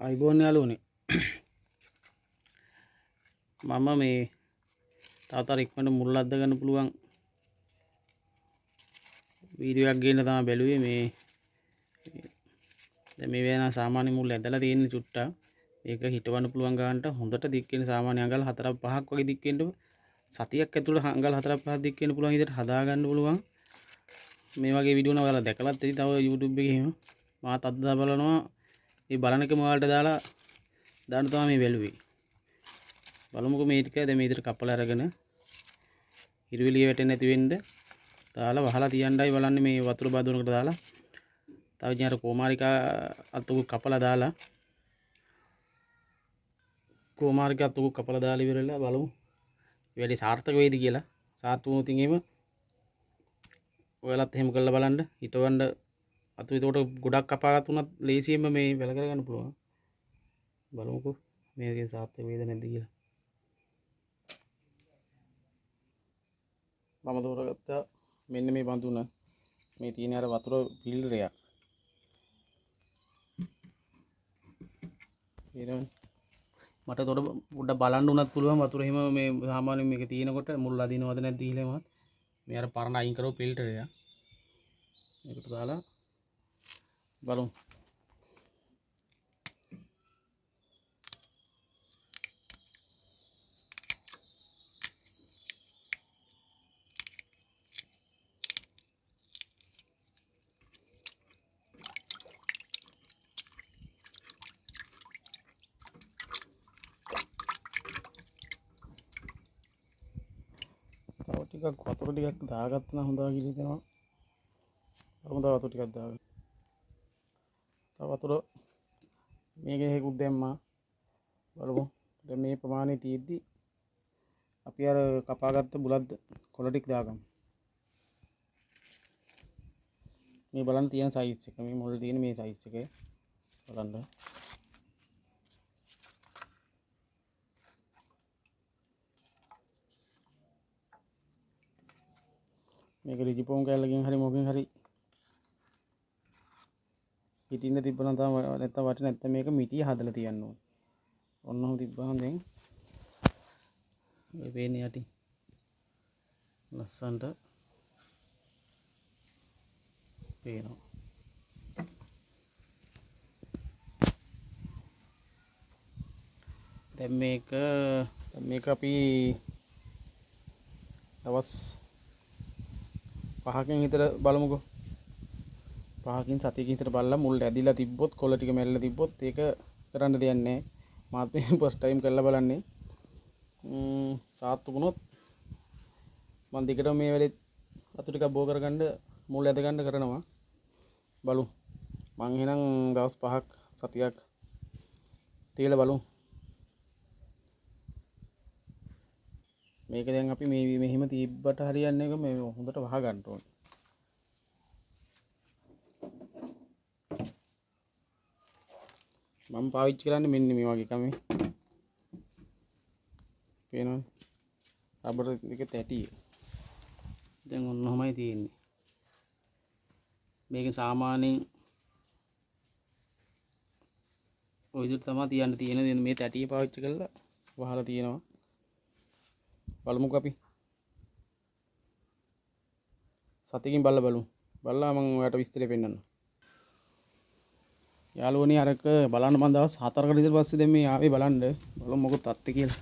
අයිබෝන් යාළුවනේ මම මේ තාතර ඉක්මනට මුල් අද්ද ගන්න පුළුවන් වීඩියෝ එකක් ගේන්න තමයි බැලුවේ මේ දැන් මේ වෙන සාමාන්‍ය මුල් ඇදලා තියෙන චුට්ටක් ඒක හිටවන්න පුළුවන් ගන්නට හොඳට දික් වෙන සාමාන්‍ය අඟල් 4-5ක් වගේ දික් වෙන්න සතියක් ඇතුළත අඟල් 4-5ක් දික් වෙන්න පුළුවන් විදිහට හදා ගන්න පුළුවන් මේ වගේ වීඩියෝ න ඔයාලා දැකලත් ඇති තව YouTube එකේ එහෙම මාත් අද බලනවා මේ බලන එකම ඔයාලට දාලා දාන්න තමයි මේ බැලුවේ බලමුකෝ මේ ටික දැන් මේ විදිහට කපලා අරගෙන ඉරිවිලිය වැටෙන්නේ නැති වෙන්න දාලා වහලා තියන්නයි බලන්නේ මේ වතුර බදුනකට දාලා තව ඉතින් අර කොමාරිකා අතුක කපලා දාලා කොමාරිකා අතුක කපලා දාලා ඉවරලා බලමු වැඩි සාර්ථක වෙයිද කියලා සාර්ථක වුණොත් එහෙම ඔයාලත් එහෙම කරලා බලන්න හිටවන්න අතු ඒකට ගොඩක් කපාගත්ත උනත් ලේසියෙන්ම මේ වැල කරගන්න පුළුවන් බලමුකෝ මේකේ සාර්ථක වේද නැද්ද කියලා මම තෝරගත්තා මෙන්න මේ බඳුන මේ තියෙන අර වතුර ෆිල්ටරයක් ඊළඟ මට තොර පොඩ්ඩක් බලන්න උනත් පුළුවන් වතුර එහෙම මේ සාමාන්‍යයෙන් මේක තියෙනකොට මුල් අදිනවද නැද්ද කියලා මත් මේ අර පරණ අයින් කරව ෆිල්ටරයක් මේකට දාලා බලමු තව ටිකක් වතුර ටිකක් දාගත්තා නම් හොඳා කියලා හිතෙනවා. හොඳ වතුර ටිකක් දාගන්න. තව වතුර මේකේ හේකුත් දැම්මා. බලමු. දැන් මේ ප්‍රමාණය තියෙද්දි අපි අර කපාගත්ත බුලත් කොළ ටික දාගමු. මේ බලන්න තියෙන සයිස් එක. මේ මුල් තියෙන මේ සයිස් එකේ බලන්න. මේක රිජිපෝම් කැල්ලකින් හරි මොකකින් හරි පිටින්න තිබ්බනම් තමයි නැත්තම් වටේ නැත්තම් මේක මිටිය හදලා තියන්න ඕනේ. ඔන්න ඔහොම තිබ්බහම දැන් මේ පේන්නේ යටි ලස්සන්ට පේනවා. දැන් මේක අපි දවස් 5කින් විතර බලමුකෝ. 5කින් සතියකින් විතර බලලා මුල් ඇදිලා තිබ්බොත් කොළ ටික මැරිලා තිබ්බොත් ඒක කරන්න දෙයක් නැහැ. මාත් මේ ෆස්ට් ටයිම් කරලා බලන්නේ. සාර්ථක වුණොත් මම දිගටම මේ වෙලෙත් අතු ටිකක් බෝ කරගන්න මුල් ඇද ගන්න කරනවා. බලමු. මං එහෙනම් දවස් 5ක් සතියක් තියලා බලමු. මේක දැන් අපි මේ මෙහෙම තිබ්බට හරියන්නේ නැහැ. මේ හොඳට වහ ගන්න ඕනේ. මම පාවිච්චි කරන්නේ මෙන්න මේ වගේ කමේ. පේනවනේ. රබර් එක තැටිය. දැන් ඔන්න ඔහමයි තියෙන්නේ. මේක සාමාන්‍යයෙන් ඔය විදිහට තමයි තියන්න තියෙන මේ තැටිය පාවිච්චි කරලා වහලා තියෙනවා. බලමුකෝ අපි. සතියකින් බලලා බලමු. බලලා මම ඔයාලට විස්තරය පෙන්නන්නම්. යාළුවනේ අරක බලන්න මම දවස් 4කට විතර පස්සේ දැන් මේ ආවේ බලන්න. බලමු මොකද තත්ත්වය කියලා.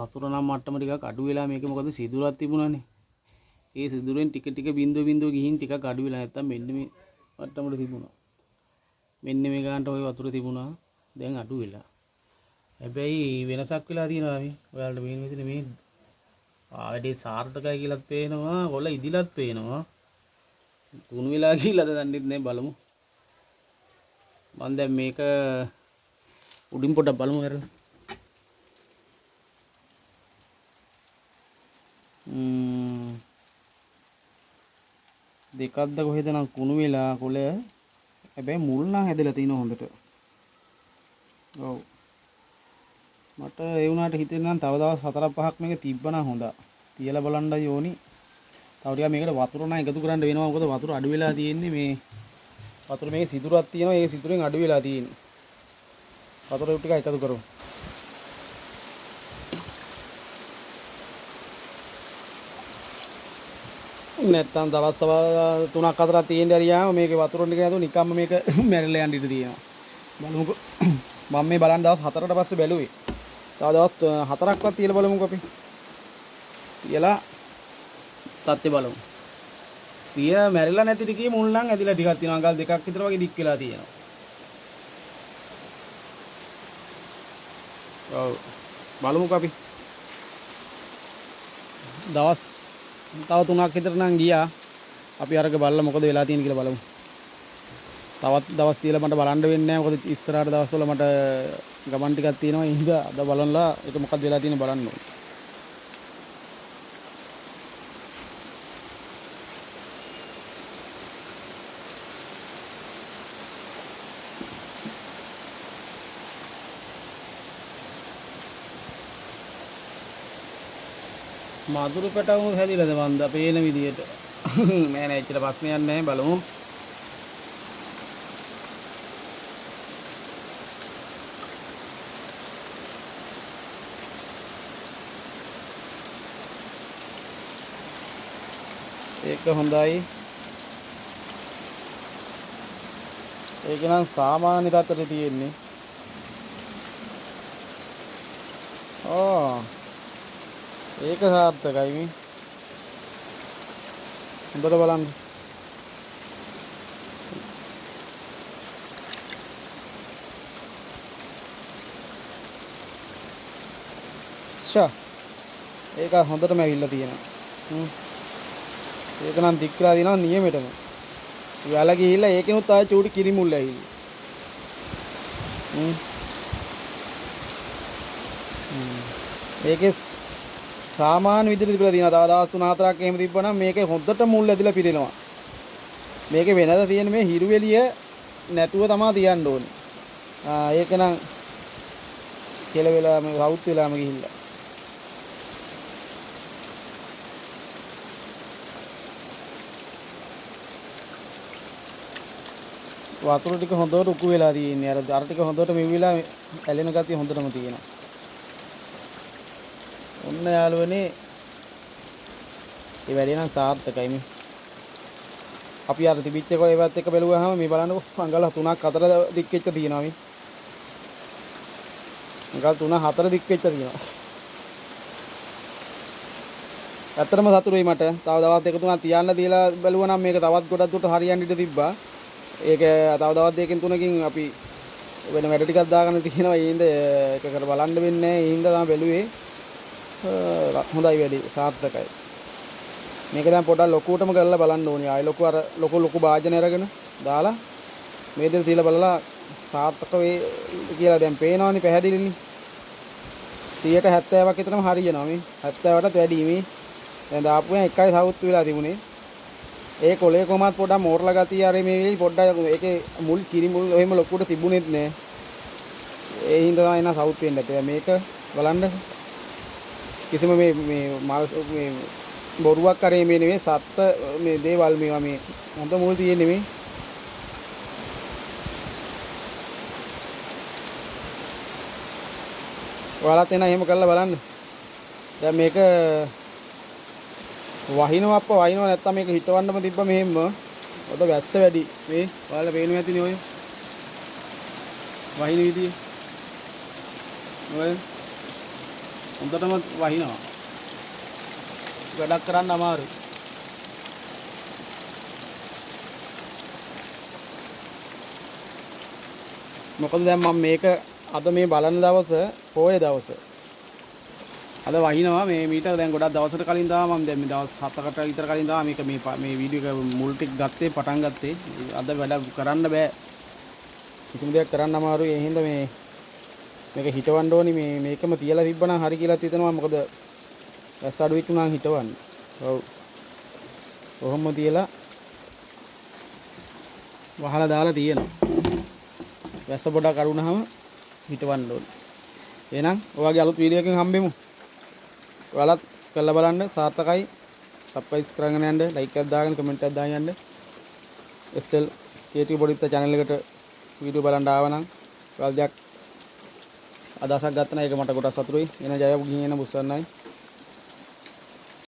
වතුර නම් මට්ටම ටිකක් අඩු වෙලා මේක මොකද සිදුරක් තිබුණානේ. ඒ සිදුරෙන් ටික ටික බින්දුව බින්දුව ගිහින් ටිකක් අඩු වෙලා නැත්තම් මෙන්න මේ මට්ටමට තිබුණා. මෙන්න මේ ගානට ওই වතුර තිබුණා. දැන් අඩු වෙලා. හැබැයි වෙනසක් වෙලා තියෙනවා මේ. ඔයාලට මේ විදිහට මේ ආවැඩේ සාර්ථකයි කියලාත් පේනවා. කොළ ඉදිලත් පේනවා. කුණු වෙලා කියලාද දන්නෙත් නෑ බලමු. මම දැන් මේක උඩින් පොඩ්ඩක් බලමු හරියට. දෙකක්ද කොහෙද නම් කුණු වෙලා කොළ හැබැයි මුල් නම් හැදලා තිනවා හොඳට. ඔව්. මට ඒ වුණාට හිතෙනවා නම් තව දවස් 4-5ක් මේක තිබ්බනම් හොඳා. තියලා බලන්නයි ඕනි. තව ටිකක් මේකට වතුර නම් එකතු කරන්න වෙනවා. මොකද වතුර අඩු වෙලා තියෙන්නේ මේ වතුර මේකේ සිදුරක් තියෙනවා. ඒ සිදුරෙන් අඩු වෙලා තියෙන්නේ. වතුර ටික එකතු කරමු. නැත්තම් දවස් 3ක් 4ක් තියෙන්න ඇරියාම මේකේ වතුර ටික නැතුව නිකම්ම මේක මැරිලා යන්න ඉඩ තියෙනවා. බලමුකෝ. මම මේ බලන්න දවස් 4කට පස්සේ බැලුවේ. තව දවස් 4ක්වත් තියලා බලමුකෝ අපි. තියලා තත්ත්වය බලමු. පිය මැරිලා නැති ටිකේ මුල් නම් ඇදිලා ටිකක් තියෙනවා. අඟල් දෙකක් විතර වගේ දික් වෙලා තියෙනවා. ඔව්. බලමුකෝ අපි. දවස් තව 3ක් විතර නම් ගියා. අපි අරක බලලා මොකද වෙලා තියෙන්නේ කියලා බලමු. තවත් දවස් තියලා මට බලන්න වෙන්නේ නැහැ. මොකද ඉස්සරහට දවස්වල මට ගමන් ටිකක් තියෙනවා. ඒ හින්දා අද බලන්නලා ඒක මොකද වෙලා තියෙන්නේ බලන්න ඕනේ. මధుර පැටවුන් හැදිලාද මන්ද පේන විදියට නෑ නෑ එච්චර ප්‍රශ්නයක් නෑ බලමු ඒක හොඳයි ඒක නම් සාමාන්‍ය තත්ත්වයට තියෙන්නේ ඒක සාර්ථකයි මේ හොඳට බලන්න ඒක හොඳටම ඇවිල්ලා තියෙනවා ඒක නම් දික් කරලා දිනවා නියමෙටම යාලා ගිහිල්ලා ඒකෙනුත් ආයෙ චූටි කිරිමුල්ල ඇවිල්ලා ඒකේ සාමාන්‍ය විදිහට තිබිලා තියෙනවා. තව දවස් 3-4ක් එහෙම තිබ්බනම් මේකේ හොද්දට මුල් ඇදලා පිරෙනවා. මේකේ වෙනද තියෙන මේ හිරුවෙලිය නැතුව තමයි තියන්න ඕනේ. ඒක නම් කියලා වෙලා මේ සවුත් වෙලාම ගිහිල්ලා. වතුර ටික හොඳට උකු වෙලා තියෙන්නේ. අර ටික හොඳට මෙවිලා ඇලෙන ගතිය හොඳටම තියෙනවා. ඔන්න යාළුවනේ ඒ වැඩේ නම් සාර්ථකයි මේ. අපි අර තිබිච්ච එක ඒවත් එක බැලුවාම මේ බලන්නකො අඟල් 3ක් 4 දික් වෙච්ච තියෙනවා මේ. අඟල් 3 4 දික් වෙච්ච තියෙනවා. ඇත්තටම සතුටුයි මට. තව දවස් දෙක තුනක් තියන්න දීලා බැලුවා නම් මේක තවත් ගොඩක් දුරට හරියන්න ඉඩ තිබ්බා. ඒක තව දවස් දෙකකින් තුනකින් අපි වෙන වැඩ ටිකක් දාගන්න තියෙනවා. ඒ හින්දා ඒක කර බලන්න වෙන්නේ නැහැ. ඒ හින්දා තමයි බැලුවේ. හොඳයි වැඩි සාර්ථකයි මේක දැන් පොඩ්ඩක් ලොකුවටම කරලා බලන්න ඕනේ ආයි ලොකු අර ලොකු භාජන අරගෙන දාලා මේ දෙක තියලා බලලා සාර්ථක වේ කියලා දැන් පේනවනේ පැහැදිලිනේ 70ක් විතරම හරියනවා මේ 70ටත් වැඩි මේ දැන් දාපුවෙන් එකයි සවුත් වෙලා තිබුණේ ඒ කොලේ කොමත් පොඩ්ඩක් මෝරලා ගතිය අර මේ වෙලේ පොඩ්ඩක් ඒකේ මුල් කිරි මුල් එහෙම ලොකුට තිබුණෙත් නෑ ඒ හින්දා තමයි එන සවුත් වෙන්න ඇත්තේ මේක බලන්න කිසිම මේ බොරුවක් කරේ මේ නෙමෙයි සත්ත මේ දේවල් මේවා මේ හොඳ මුල් තියෙන්නේ මේ ඔයාලත් එන එහෙම කරලා බලන්න දැන් මේක වහිනව නැත්තම් මේක හිටවන්නම තිබ්බ මෙහෙම ඔත වැස්ස වැඩි මේ ඔයාලා පේනවා ඇතිනේ ඔය වහින විදිය ඔය හොඳටම වහිනවා වැඩක් කරන්න අමාරුයි මොකද දැන් මම මේක අද මේ බලන දවස පොයේ දවස අද වහිනවා මේ මීටර දැන් ගොඩක් දවසකට කලින් තමයි මම දැන් මේ දවස් 7කට විතර කලින් තමයි මේ වීඩියෝ එක මුල් ටික ගත්තේ පටන් ගත්තේ අද වැඩ කරන්න බෑ කිසිම දෙයක් කරන්න අමාරුයි ඒ හින්දා මේක හිටවන්න ඕනි මේකම තියලා තිබ්බනම් හරි කියලා හිතනවා මොකද වැස්ස අඩු වෙච්ච උනාන් හිටවන්න. ඔව්. කොහොම තියලා වහලා දාලා තියෙනවා. වැස්ස පොඩක් අඩු වුණාම හිටවන්න ඕනි. එහෙනම් ඔයගේ අලුත් වීඩියෝ එකකින් හම්බෙමු. ඔයාලත් කරලා බලන්න සාර්ථකයි. සබ්ස්ක්‍රයිබ් කරගෙන යන්න, ලයික් එකක් දාගෙන කමෙන්ට් එකක් දාගෙන යන්න. SL KT බොඩිත්ත channel එකට වීඩියෝ බලන්න ආව නම් ඔයාලා දෙයක් අදහසක් ගත්තා නම් ඒක මට ගොඩක් සතුටුයි. එන ජය ගිහින් එන බුස්සන්නයි.